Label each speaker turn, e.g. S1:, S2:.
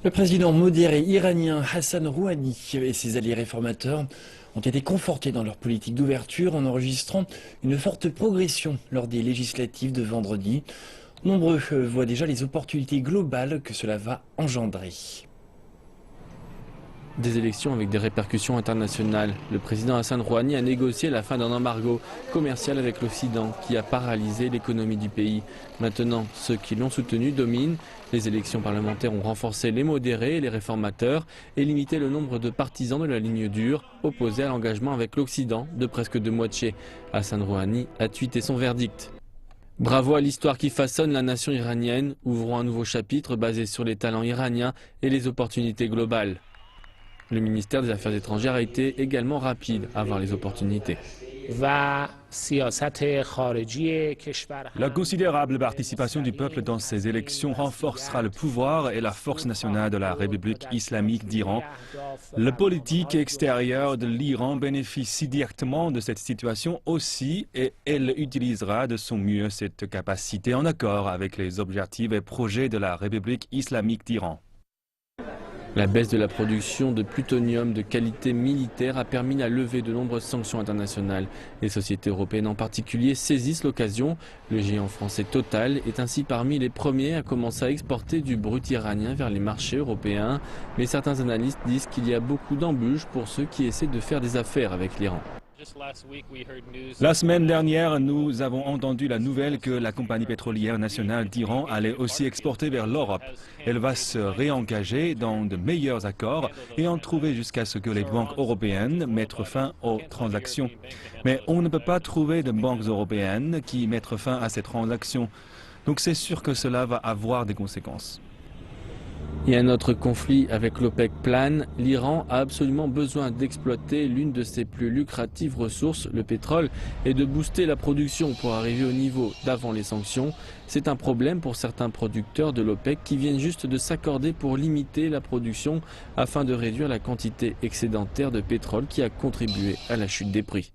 S1: Le président modéré iranien Hassan Rouhani et ses alliés réformateurs ont été confortés dans leur politique d'ouverture en enregistrant une forte progression lors des législatives de vendredi. Nombreux voient déjà les opportunités globales que cela va engendrer.
S2: Des élections avec des répercussions internationales. Le président Hassan Rouhani a négocié la fin d'un embargo commercial avec l'Occident qui a paralysé l'économie du pays. Maintenant, ceux qui l'ont soutenu dominent. Les élections parlementaires ont renforcé les modérés et les réformateurs et limité le nombre de partisans de la ligne dure opposés à l'engagement avec l'Occident de presque de moitié. Hassan Rouhani a tweeté son verdict. Bravo à l'histoire qui façonne la nation iranienne. Ouvrons un nouveau chapitre basé sur les talents iraniens et les opportunités globales. Le ministère des Affaires étrangères a été également rapide à voir les opportunités.
S3: La
S4: considérable participation du peuple dans ces élections renforcera le pouvoir et la force nationale de la République islamique d'Iran. La politique extérieure de l'Iran bénéficie directement de cette situation aussi et elle utilisera de son mieux cette capacité en accord avec les objectifs et projets de la République islamique d'Iran.
S2: La baisse de la production de plutonium de qualité militaire a permis la levée de nombreuses sanctions internationales. Les sociétés européennes en particulier saisissent l'occasion. Le géant français Total est ainsi parmi les premiers à commencer à exporter du brut iranien vers les marchés européens. Mais certains analystes disent qu'il y a beaucoup d'embûches pour ceux qui essaient de faire des affaires avec l'Iran.
S4: La semaine dernière, nous avons entendu la nouvelle que la compagnie pétrolière nationale d'Iran allait aussi exporter vers l'Europe. Elle va se réengager dans de meilleurs accords et en trouver jusqu'à ce que les banques européennes mettent fin aux transactions. Mais on ne peut pas trouver de banques européennes qui mettent fin à ces transactions. Donc c'est sûr que cela va avoir des conséquences.
S2: Et un autre conflit avec l'OPEC plane. L'Iran a absolument besoin d'exploiter l'une de ses plus lucratives ressources, le pétrole, et de booster la production pour arriver au niveau d'avant les sanctions. C'est un problème pour certains producteurs de l'OPEC qui viennent juste de s'accorder pour limiter la production afin de réduire la quantité excédentaire de pétrole qui a contribué à la chute des prix.